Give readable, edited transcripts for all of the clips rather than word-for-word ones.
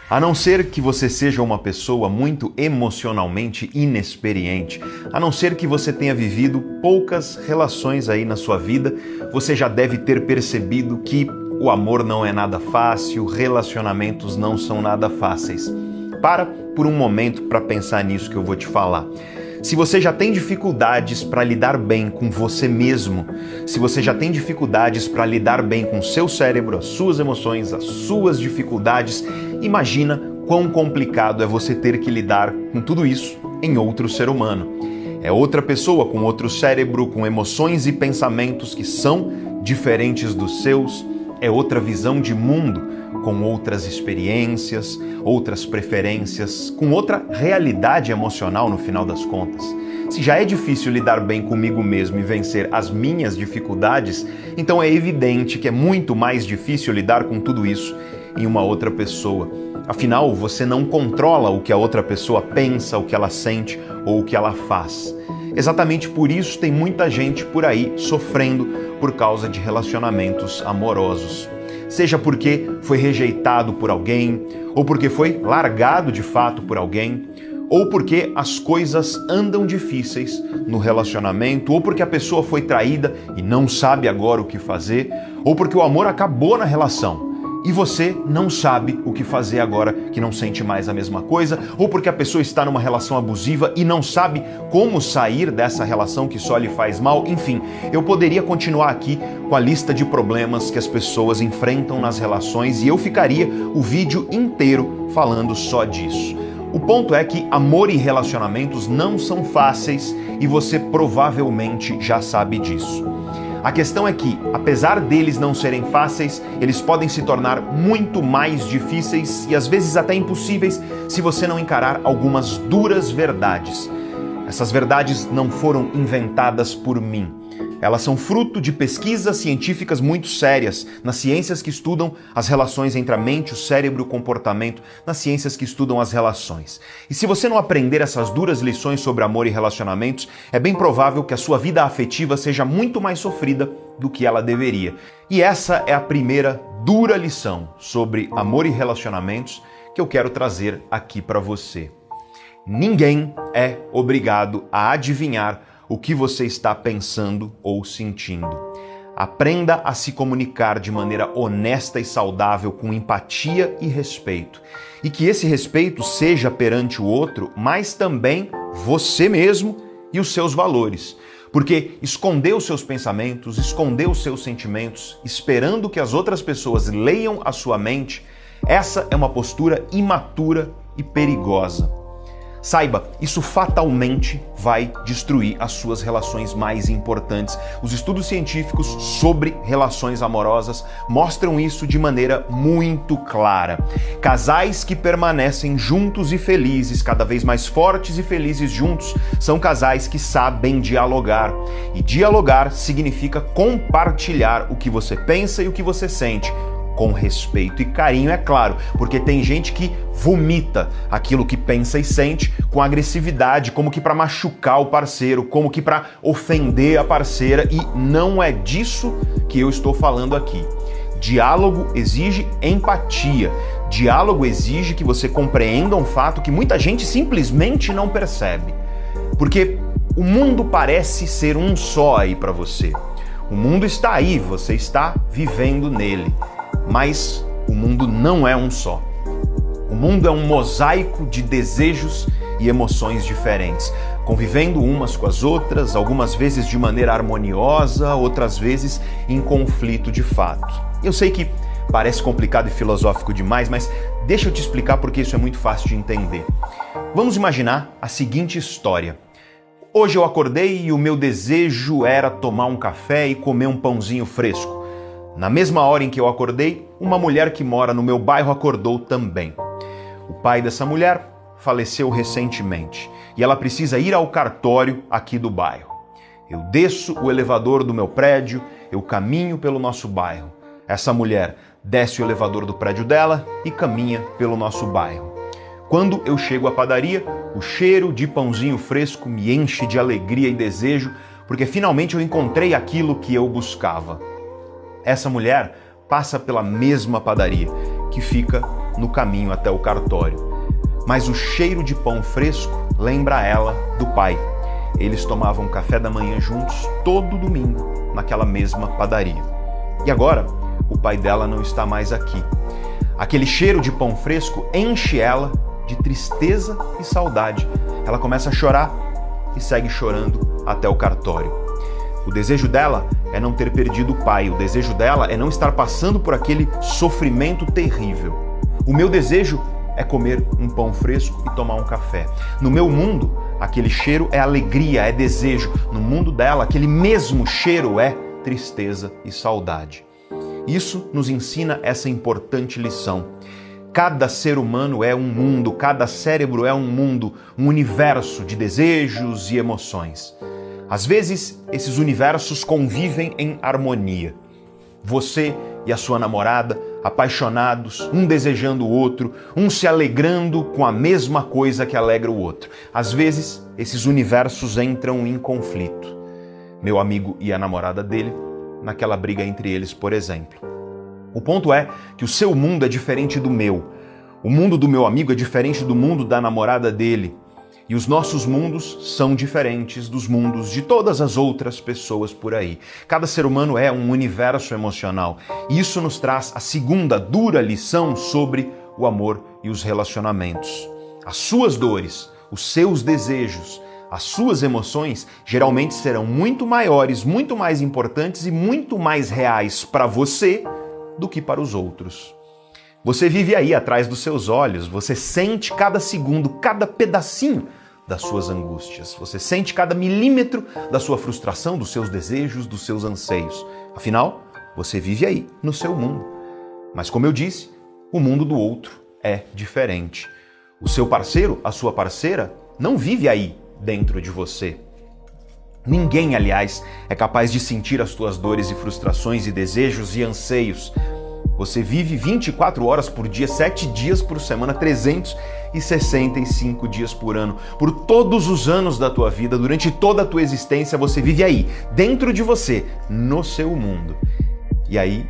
A não ser que você seja uma pessoa muito emocionalmente inexperiente, a não ser que você tenha vivido poucas relações aí na sua vida, você já deve ter percebido que o amor não é nada fácil, relacionamentos não são nada fáceis. Para por um momento para pensar nisso que eu vou te falar. Se você já tem dificuldades para lidar bem com você mesmo, se você já tem dificuldades para lidar bem com o seu cérebro, as suas emoções, as suas dificuldades, imagina quão complicado é você ter que lidar com tudo isso em outro ser humano. É outra pessoa com outro cérebro, com emoções e pensamentos que são diferentes dos seus, é outra visão de mundo, com outras experiências, outras preferências, com outra realidade emocional no final das contas. Se já é difícil lidar bem comigo mesmo e vencer as minhas dificuldades, então é evidente que é muito mais difícil lidar com tudo isso em uma outra pessoa. Afinal, você não controla o que a outra pessoa pensa, o que ela sente ou o que ela faz. Exatamente por isso tem muita gente por aí sofrendo por causa de relacionamentos amorosos. Seja porque foi rejeitado por alguém, ou porque foi largado de fato por alguém, ou porque as coisas andam difíceis no relacionamento, ou porque a pessoa foi traída e não sabe agora o que fazer, ou porque o amor acabou na relação e você não sabe o que fazer agora que não sente mais a mesma coisa, ou porque a pessoa está numa relação abusiva e não sabe como sair dessa relação que só lhe faz mal. Enfim, eu poderia continuar aqui com a lista de problemas que as pessoas enfrentam nas relações e eu ficaria o vídeo inteiro falando só disso. O ponto é que amor e relacionamentos não são fáceis e você provavelmente já sabe disso. A questão é que, apesar deles não serem fáceis, eles podem se tornar muito mais difíceis e às vezes até impossíveis se você não encarar algumas duras verdades. Essas verdades não foram inventadas por mim. Elas são fruto de pesquisas científicas muito sérias, nas ciências que estudam as relações entre a mente, o cérebro e o comportamento, nas ciências que estudam as relações. E se você não aprender essas duras lições sobre amor e relacionamentos, é bem provável que a sua vida afetiva seja muito mais sofrida do que ela deveria. E essa é a primeira dura lição sobre amor e relacionamentos que eu quero trazer aqui para você. Ninguém é obrigado a adivinhar o que você está pensando ou sentindo. Aprenda a se comunicar de maneira honesta e saudável, com empatia e respeito. E que esse respeito seja perante o outro, mas também você mesmo e os seus valores. Porque esconder os seus pensamentos, esconder os seus sentimentos, esperando que as outras pessoas leiam a sua mente, essa é uma postura imatura e perigosa. Saiba, isso fatalmente vai destruir as suas relações mais importantes. Os estudos científicos sobre relações amorosas mostram isso de maneira muito clara. Casais que permanecem juntos e felizes, cada vez mais fortes e felizes juntos, são casais que sabem dialogar. E dialogar significa compartilhar o que você pensa e o que você sente. Com respeito e carinho, é claro, porque tem gente que vomita aquilo que pensa e sente com agressividade, como que para machucar o parceiro, como que para ofender a parceira, e não é disso que eu estou falando aqui. Diálogo exige empatia. Diálogo exige que você compreenda um fato que muita gente simplesmente não percebe. Porque o mundo parece ser um só aí para você. O mundo está aí, você está vivendo nele. Mas o mundo não é um só. O mundo é um mosaico de desejos e emoções diferentes, convivendo umas com as outras, algumas vezes de maneira harmoniosa, outras vezes em conflito de fato. Eu sei que parece complicado e filosófico demais, mas deixa eu te explicar porque isso é muito fácil de entender. Vamos imaginar a seguinte história. Hoje eu acordei e o meu desejo era tomar um café e comer um pãozinho fresco. Na mesma hora em que eu acordei, uma mulher que mora no meu bairro acordou também. O pai dessa mulher faleceu recentemente e ela precisa ir ao cartório aqui do bairro. Eu desço o elevador do meu prédio, eu caminho pelo nosso bairro. Essa mulher desce o elevador do prédio dela e caminha pelo nosso bairro. Quando eu chego à padaria, o cheiro de pãozinho fresco me enche de alegria e desejo, porque finalmente eu encontrei aquilo que eu buscava. Essa mulher passa pela mesma padaria, que fica no caminho até o cartório. Mas o cheiro de pão fresco lembra ela do pai. Eles tomavam café da manhã juntos todo domingo, naquela mesma padaria. E agora, o pai dela não está mais aqui. Aquele cheiro de pão fresco enche ela de tristeza e saudade. Ela começa a chorar e segue chorando até o cartório. O desejo dela é não ter perdido o pai. O desejo dela é não estar passando por aquele sofrimento terrível. O meu desejo é comer um pão fresco e tomar um café. No meu mundo, aquele cheiro é alegria, é desejo. No mundo dela, aquele mesmo cheiro é tristeza e saudade. Isso nos ensina essa importante lição. Cada ser humano é um mundo, cada cérebro é um mundo, um universo de desejos e emoções. Às vezes, esses universos convivem em harmonia. Você e a sua namorada, apaixonados, um desejando o outro, um se alegrando com a mesma coisa que alegra o outro. Às vezes, esses universos entram em conflito. Meu amigo e a namorada dele, naquela briga entre eles, por exemplo. O ponto é que o seu mundo é diferente do meu. O mundo do meu amigo é diferente do mundo da namorada dele. E os nossos mundos são diferentes dos mundos de todas as outras pessoas por aí. Cada ser humano é um universo emocional. E isso nos traz a segunda dura lição sobre o amor e os relacionamentos. As suas dores, os seus desejos, as suas emoções geralmente serão muito maiores, muito mais importantes e muito mais reais para você do que para os outros. Você vive aí atrás dos seus olhos, você sente cada segundo, cada pedacinho das suas angústias. Você sente cada milímetro da sua frustração, dos seus desejos, dos seus anseios. Afinal, você vive aí, no seu mundo. Mas como eu disse, o mundo do outro é diferente. O seu parceiro, a sua parceira, não vive aí dentro de você. Ninguém, aliás, é capaz de sentir as tuas dores e frustrações e desejos e anseios. Você vive 24 horas por dia, 7 dias por semana, 365 dias por ano. Por todos os anos da tua vida, durante toda a tua existência, você vive aí, dentro de você, no seu mundo. E aí,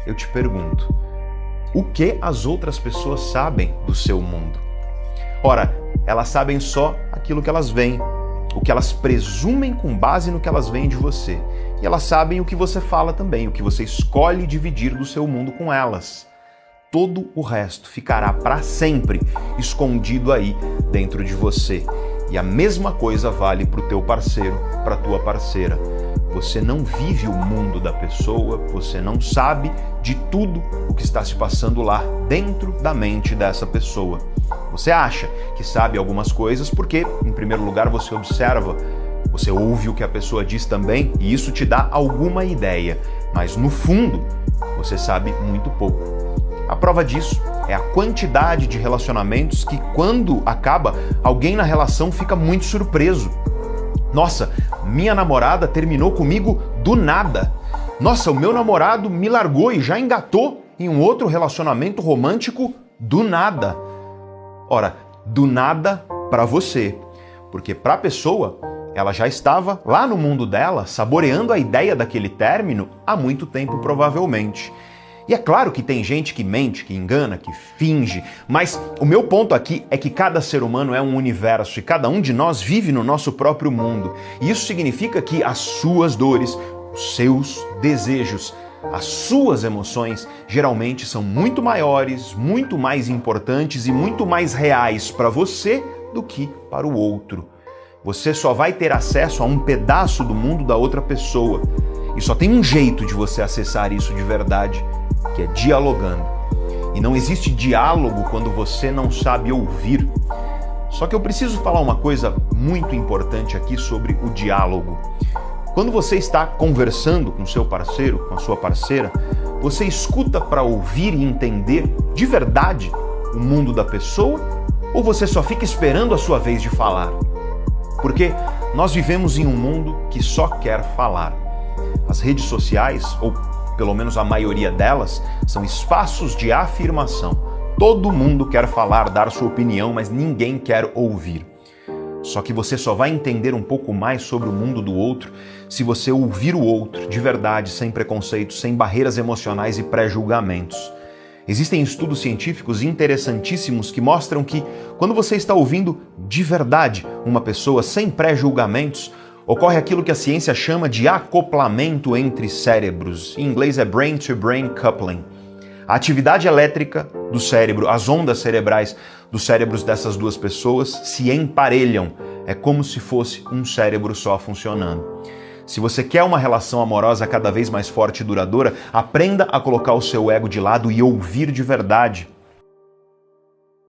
eu te pergunto, o que as outras pessoas sabem do seu mundo? Ora, elas sabem só aquilo que elas veem, o que elas presumem com base no que elas veem de você. E elas sabem o que você fala também, o que você escolhe dividir do seu mundo com elas. Todo o resto ficará para sempre escondido aí dentro de você. E a mesma coisa vale para o teu parceiro, para a tua parceira. Você não vive o mundo da pessoa, você não sabe de tudo o que está se passando lá dentro da mente dessa pessoa. Você acha que sabe algumas coisas porque, em primeiro lugar, você observa, você ouve o que a pessoa diz também e isso te dá alguma ideia, mas no fundo, você sabe muito pouco. A prova disso é a quantidade de relacionamentos que, quando acaba, alguém na relação fica muito surpreso. Nossa, minha namorada terminou comigo do nada. Nossa, o meu namorado me largou e já engatou em um outro relacionamento romântico do nada. Ora, do nada para você, porque para a pessoa, ela já estava lá no mundo dela, saboreando a ideia daquele término há muito tempo, provavelmente. E é claro que tem gente que mente, que engana, que finge, mas o meu ponto aqui é que cada ser humano é um universo e cada um de nós vive no nosso próprio mundo. E isso significa que as suas dores, os seus desejos, as suas emoções geralmente são muito maiores, muito mais importantes e muito mais reais para você do que para o outro. Você só vai ter acesso a um pedaço do mundo da outra pessoa. E só tem um jeito de você acessar isso de verdade, que é dialogando. E não existe diálogo quando você não sabe ouvir. Só que eu preciso falar uma coisa muito importante aqui sobre o diálogo. Quando você está conversando com seu parceiro, com a sua parceira, você escuta para ouvir e entender de verdade o mundo da pessoa ou você só fica esperando a sua vez de falar? Porque nós vivemos em um mundo que só quer falar. As redes sociais, ou pelo menos a maioria delas, são espaços de afirmação. Todo mundo quer falar, dar sua opinião, mas ninguém quer ouvir. Só que você só vai entender um pouco mais sobre o mundo do outro se você ouvir o outro de verdade, sem preconceito, sem barreiras emocionais e pré-julgamentos. Existem estudos científicos interessantíssimos que mostram que, quando você está ouvindo de verdade uma pessoa sem pré-julgamentos, ocorre aquilo que a ciência chama de acoplamento entre cérebros. Em inglês é brain-to-brain coupling. A atividade elétrica do cérebro, as ondas cerebrais dos cérebros dessas duas pessoas se emparelham. É como se fosse um cérebro só funcionando. Se você quer uma relação amorosa cada vez mais forte e duradoura, aprenda a colocar o seu ego de lado e ouvir de verdade.